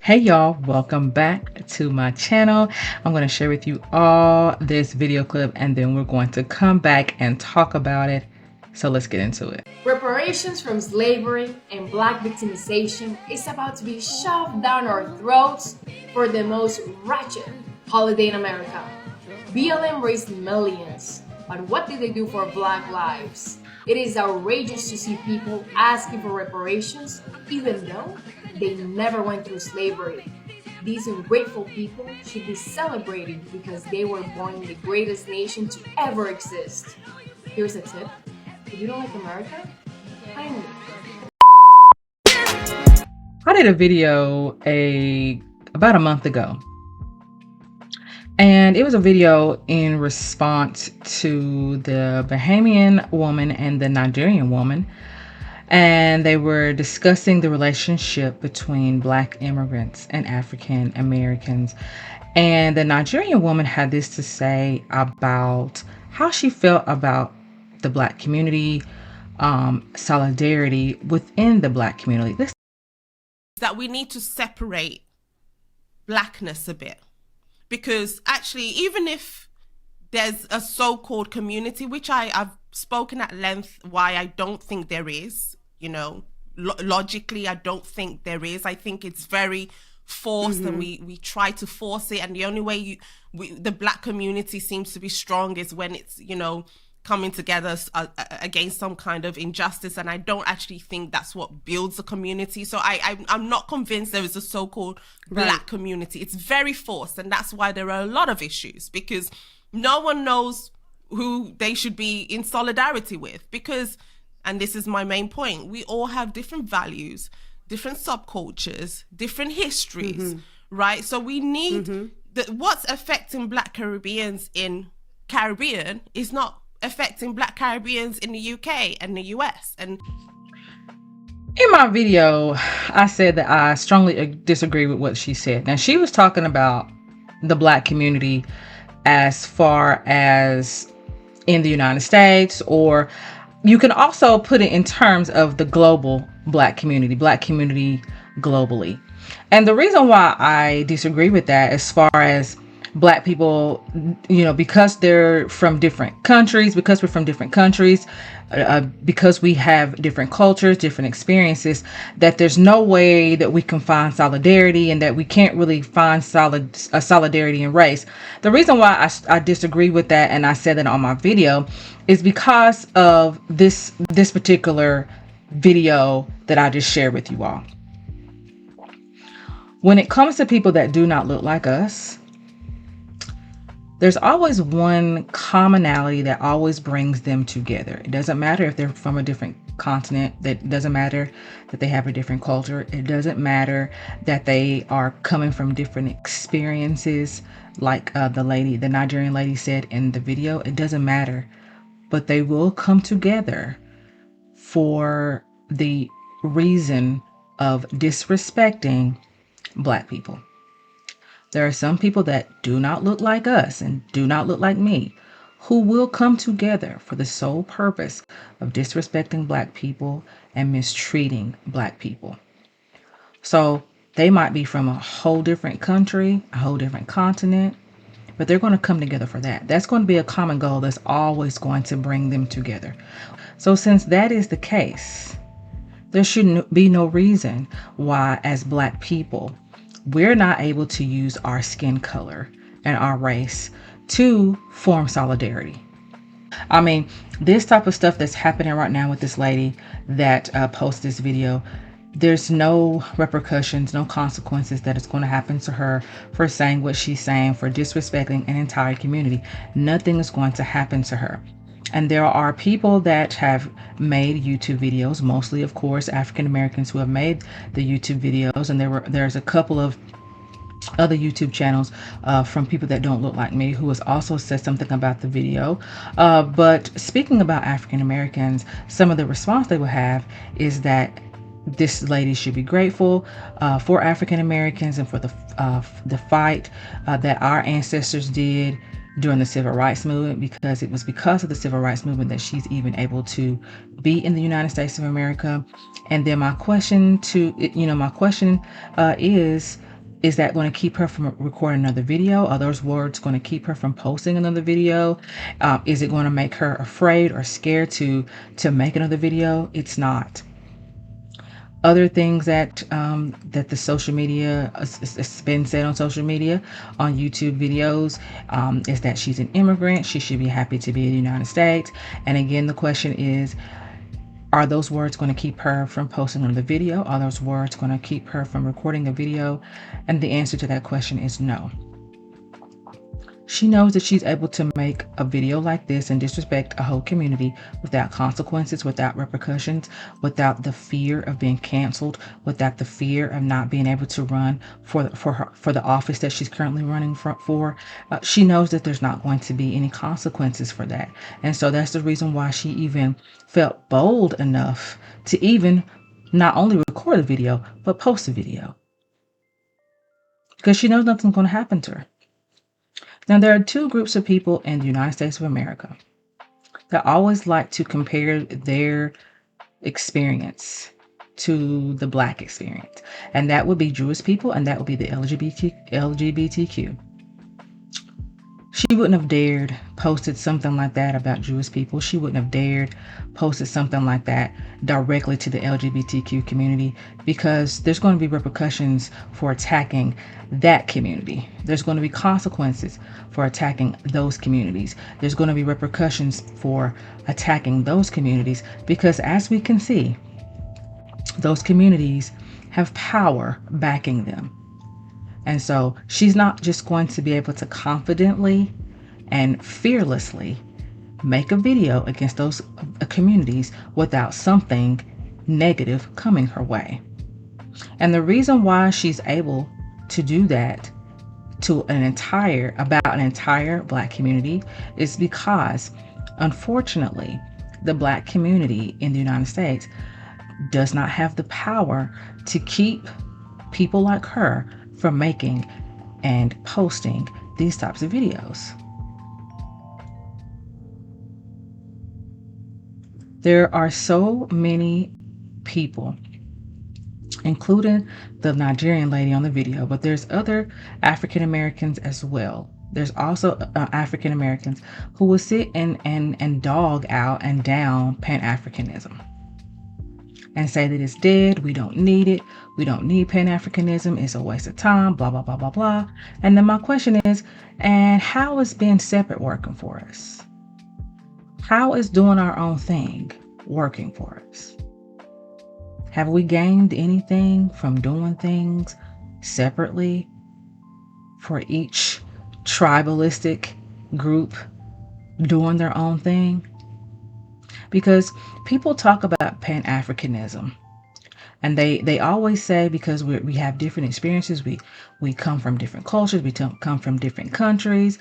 Hey y'all, welcome back to my channel. I'm going to share with you all this video clip and then we're going to come back and talk about it. So let's get into it. Reparations from slavery and black victimization is about to be shoved down our throats for the most wretched holiday in America. BLM raised millions, but what did they do for black lives? It is outrageous to see people asking for reparations even though they never went through slavery. These ungrateful people should be celebrated because they were born in the greatest nation to ever exist. Here's a tip. If you don't like America, find me. I did a video about a month ago. And it was a video in response to the Bahamian woman and the Nigerian woman. And they were discussing the relationship between Black immigrants and African Americans. And the Nigerian woman had this to say about how she felt about the Black community, solidarity within the Black community. That we need to separate Blackness a bit, because actually, even if there's a so-called community, which I've spoken at length why I don't think there is, logically I don't think there is. I think it's very forced, and we try to force it, and the only way the Black community seems to be strong is when it's coming together against some kind of injustice, and I don't actually think that's what builds a community. So I'm not convinced there is a so-called Black community. It's very forced, and that's why there are a lot of issues, because no one knows who they should be in solidarity with, because, and this is my main point, we all have different values, different subcultures, different histories, right? So we need what's affecting Black Caribbeans in Caribbean is not affecting Black Caribbeans in the UK and the US. And in my video, I said that I strongly disagree with what she said. Now, she was talking about the Black community as far as in the United States, or you can also put it in terms of the global Black community globally. And the reason why I disagree with that, as far as Black people, because they're from different countries, because we're from different countries, because we have different cultures, different experiences, that there's no way that we can find solidarity, and that we can't really find solidarity in race. The reason why I disagree with that, and I said that on my video, is because of this particular video that I just shared with you all. When it comes to people that do not look like us, there's always one commonality that always brings them together. It doesn't matter if they're from a different continent. It doesn't matter that they have a different culture. It doesn't matter that they are coming from different experiences, like the Nigerian lady said in the video. It doesn't matter, but they will come together for the reason of disrespecting Black people. There are some people that do not look like us and do not look like me, who will come together for the sole purpose of disrespecting Black people and mistreating Black people. So they might be from a whole different country, a whole different continent, but they're going to come together for that. That's going to be a common goal that's always going to bring them together. So since that is the case, there shouldn't be no reason why, as Black people, we're not able to use our skin color and our race to form solidarity. I mean, this type of stuff that's happening right now with this lady that posted this video, there's no repercussions, no consequences that is going to happen to her for saying what she's saying, for disrespecting an entire community. Nothing is going to happen to her. And there are people that have made YouTube videos, mostly, of course, African Americans who have made the YouTube videos. And there's a couple of other YouTube channels from people that don't look like me who has also said something about the video. But speaking about African Americans, some of the response they will have is that this lady should be grateful for African Americans and for the fight that our ancestors did during the civil rights movement, because it was because of the civil rights movement that she's even able to be in the United States of America. And then my question is, Is that going to keep her from recording another video? Are those words going to keep her from posting another video? Is it going to make her afraid or scared to make another video? It's not. Other things that that the social media has been said on social media, on YouTube videos, is that she's an immigrant. She should be happy to be in the United States. And again, the question is, are those words going to keep her from posting another video? Are those words going to keep her from recording a video? And the answer to that question is no. She knows that she's able to make a video like this and disrespect a whole community without consequences, without repercussions, without the fear of being canceled, without the fear of not being able to run for the office that she's currently running for. She knows that there's not going to be any consequences for that. And so that's the reason why she even felt bold enough to even not only record a video, but post a video. Because she knows nothing's going to happen to her. Now, there are two groups of people in the United States of America that always like to compare their experience to the Black experience. And that would be Jewish people, and that would be the LGBTQ. She wouldn't have dared posted something like that about Jewish people. She wouldn't have dared posted something like that directly to the LGBTQ community, because there's going to be repercussions for attacking that community. There's going to be consequences for attacking those communities. There's going to be repercussions for attacking those communities, because as we can see, those communities have power backing them. And so she's not just going to be able to confidently and fearlessly make a video against those communities without something negative coming her way. And the reason why she's able to do that to an entire Black community is because, unfortunately, the Black community in the United States does not have the power to keep people like her from making and posting these types of videos. There are so many people, including the Nigerian lady on the video, but there's other African Americans as well. There's also African Americans who will sit and dog out and down Pan-Africanism and say that it's dead, we don't need it, we don't need Pan-Africanism, it's a waste of time, blah, blah, blah, blah, blah. And then my question is, and how is being separate working for us? How is doing our own thing working for us? Have we gained anything from doing things separately for each tribalistic group doing their own thing? Because people talk about Pan-Africanism, and they always say, because we have different experiences, we come from different cultures, we come from different countries,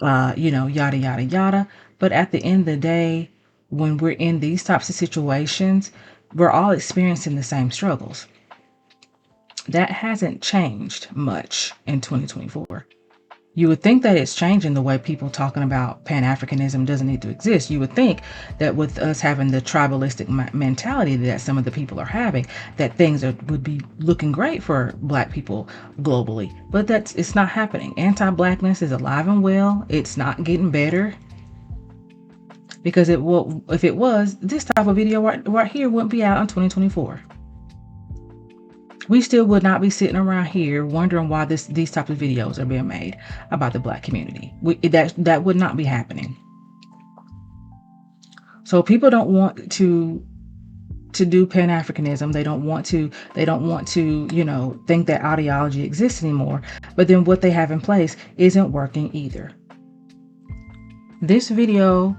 yada, yada, yada. But at the end of the day, when we're in these types of situations, we're all experiencing the same struggles. That hasn't changed much in 2024. You would think that it's changing the way people talking about Pan-Africanism doesn't need to exist. You would think that with us having the tribalistic mentality that some of the people are having, that things would be looking great for Black people globally. But it's not happening. Anti-Blackness is alive and well. It's not getting better. Because if it was, this type of video right here wouldn't be out in 2024. We still would not be sitting around here wondering why these types of videos are being made about the Black community. That would not be happening. So people don't want to do Pan-Africanism. They don't want to, think that ideology exists anymore. But then what they have in place isn't working either. This video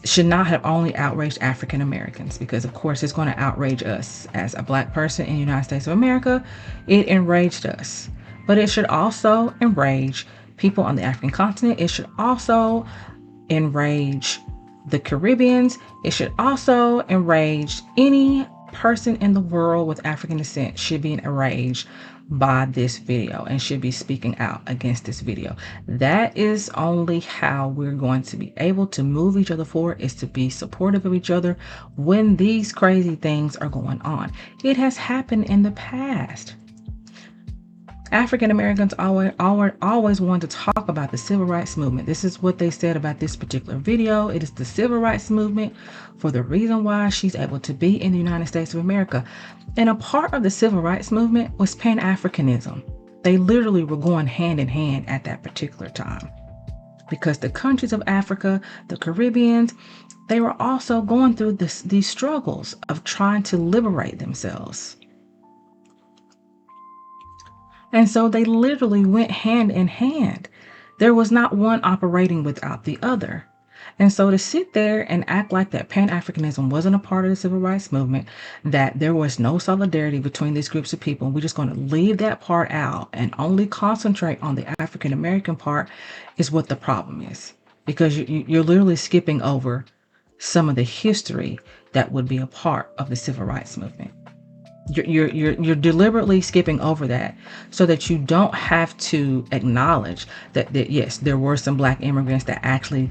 should not have only outraged African Americans, because of course it's going to outrage us as a Black person in the United States of America. It enraged us, but it should also enrage people on the African continent. It should also enrage the Caribbeans. It should also enrage any person in the world with African descent. Should be enraged by this video and should be speaking out against this video. That is only how we're going to be able to move each other forward, is to be supportive of each other when these crazy things are going on. It has happened in the past. African Americans always wanted to talk about the civil rights movement. This is what they said about this particular video. It is the civil rights movement for the reason why she's able to be in the United States of America. And a part of the civil rights movement was Pan-Africanism. They literally were going hand in hand at that particular time, because the countries of Africa, the Caribbeans, they were also going through these struggles of trying to liberate themselves. And so they literally went hand in hand. There was not one operating without the other. And so to sit there and act like that Pan-Africanism wasn't a part of the civil rights movement, that there was no solidarity between these groups of people, and we're just going to leave that part out and only concentrate on the African American part, is what the problem is. Because you're literally skipping over some of the history that would be a part of the civil rights movement. You're deliberately skipping over that so that you don't have to acknowledge that yes, there were some Black immigrants that actually,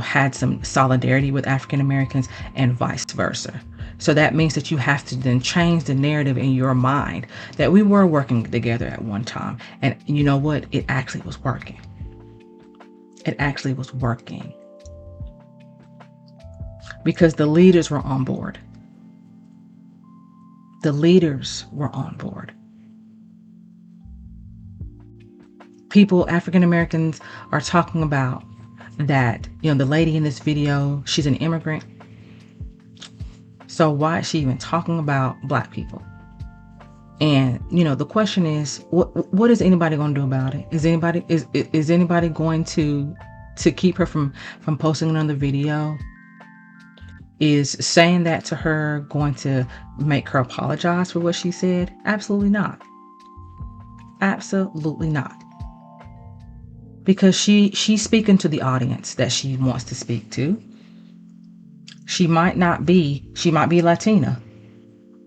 had some solidarity with African Americans and vice versa. So that means that you have to then change the narrative in your mind that we were working together at one time. And you know what? It actually was working. It actually was working. Because the leaders were on board. The leaders were on board. People, African Americans, are talking about that, the lady in this video, she's an immigrant. So why is she even talking about Black people? And, the question is, what is anybody going to do about it? Is anybody going to keep her from posting another video? Is saying that to her going to make her apologize for what she said? Absolutely not. Absolutely not. Because she's speaking to the audience that she wants to speak to. She might be Latina,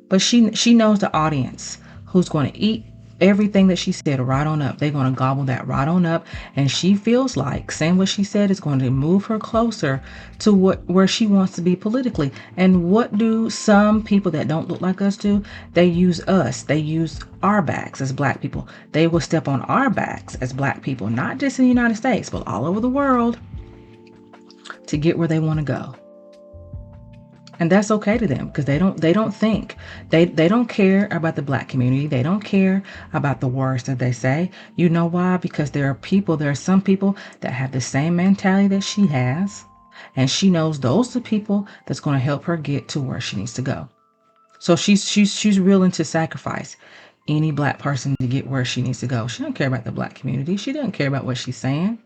but she knows the audience who's going to eat everything that she said right on up. They're going to gobble that right on up. And she feels like saying what she said is going to move her closer to where she wants to be politically. And what do some people that don't look like us do? They use us. They use our backs as Black people. They will step on our backs as Black people, not just in the United States, but all over the world, to get where they want to go. And that's okay to them, because they don't think, they don't care about the Black community. They don't care about the words that they say. You know why? Because there are some people that have the same mentality that she has, and she knows those are the people that's going to help her get to where she needs to go. So she's willing to sacrifice any Black person to get where she needs to go. She don't care about the Black community. She doesn't care about what she's saying,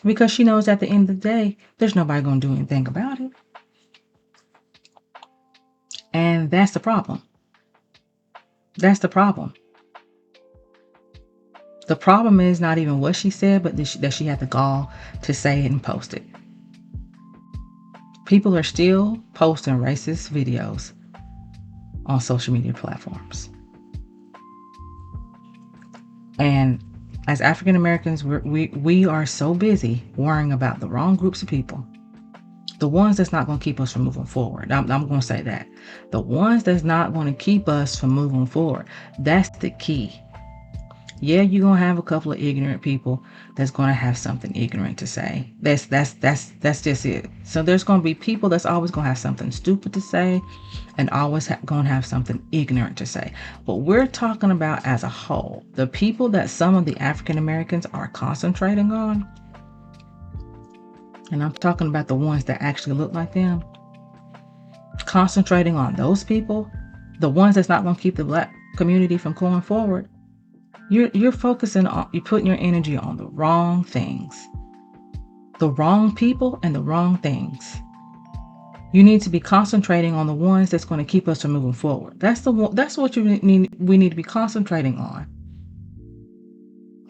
because she knows at the end of the day, there's nobody going to do anything about it. And that's the problem. That's the problem. The problem is not even what she said, but that she had the gall to say it and post it. People are still posting racist videos on social media platforms. And as African Americans, we are so busy worrying about the wrong groups of people. The ones that's not going to keep us from moving forward. I'm going to say that. The ones that's not going to keep us from moving forward. That's the key. Yeah, you're going to have a couple of ignorant people that's going to have something ignorant to say. That's just it. So there's going to be people that's always going to have something stupid to say and always going to have something ignorant to say. But we're talking about as a whole, the people that some of the African Americans are concentrating on. And I'm talking about the ones that actually look like them. Concentrating on those people, the ones that's not going to keep the Black community from going forward. You're focusing on, you're putting your energy on the wrong things. The wrong people and the wrong things. You need to be concentrating on the ones that's going to keep us from moving forward. That's what we need to be concentrating on.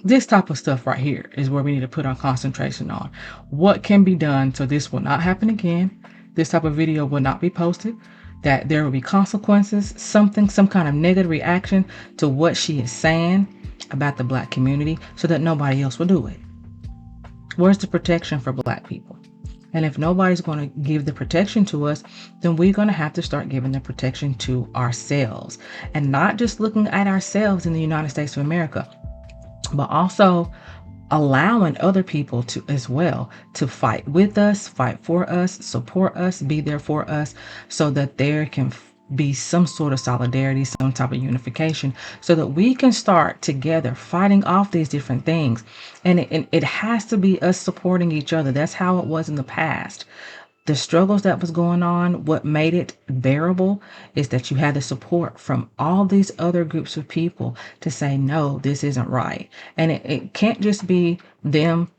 This type of stuff right here is where we need to put our concentration on. What can be done so this will not happen again? This type of video will not be posted. That there will be consequences, some kind of negative reaction to what she is saying about the Black community, so that nobody else will do it. Where's the protection for Black people? And if nobody's going to give the protection to us, then we're going to have to start giving the protection to ourselves. And not just looking at ourselves in the United States of America, but also allowing other people to as well to fight with us, fight for us, support us, be there for us, so that there can be some sort of solidarity, some type of unification, so that we can start together fighting off these different things. And it has to be us supporting each other. That's how it was in the past. The struggles that was going on, what made it bearable is that you had the support from all these other groups of people to say, no, this isn't right. And it can't just be them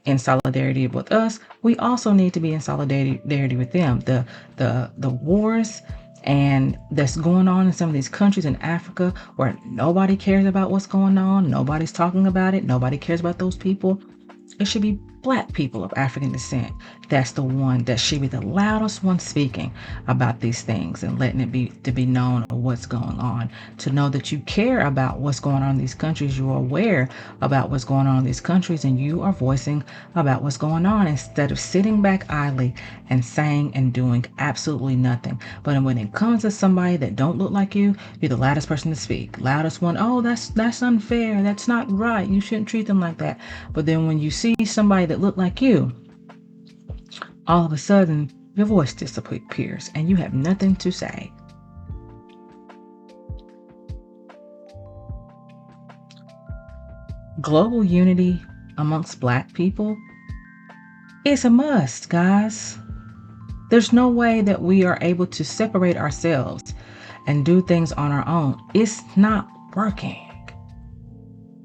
in solidarity with us. We also need to be in solidarity with them. The wars and that's going on in some of these countries in Africa where nobody cares about what's going on, nobody's talking about it, nobody cares about those people. It should be Black people of African descent. That's the one that should be the loudest one speaking about these things and letting it be to be known of what's going on. To know that you care about what's going on in these countries, you're aware about what's going on in these countries, and you are voicing about what's going on instead of sitting back idly and saying and doing absolutely nothing. But when it comes to somebody that don't look like you, you're the loudest person to speak. Loudest one, oh, that's unfair. That's not right. You shouldn't treat them like that. But then when you see somebody that look like you, all of a sudden your voice disappears and you have nothing to say. Global unity amongst Black people is a must, guys. There's no way that we are able to separate ourselves and do things on our own. It's not working.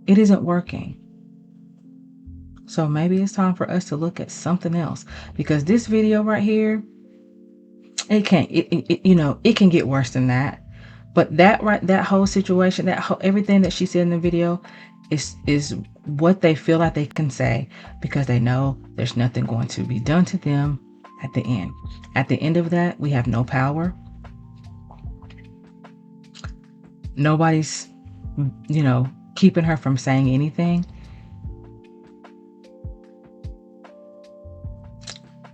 It isn't working. So maybe it's time for us to look at something else, because this video right here, it can get worse than that. But that whole situation, everything that she said in the video is what they feel like they can say, because they know there's nothing going to be done to them at the end. At the end of that, we have no power. Nobody's, keeping her from saying anything.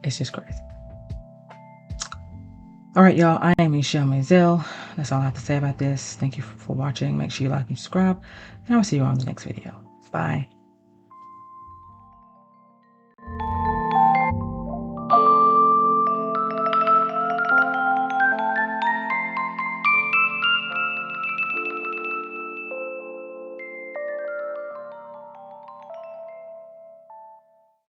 It's just crazy. All right, y'all. I am Mazellegh. That's all I have to say about this. Thank you for watching. Make sure you like and subscribe. And I will see you on the next video. Bye.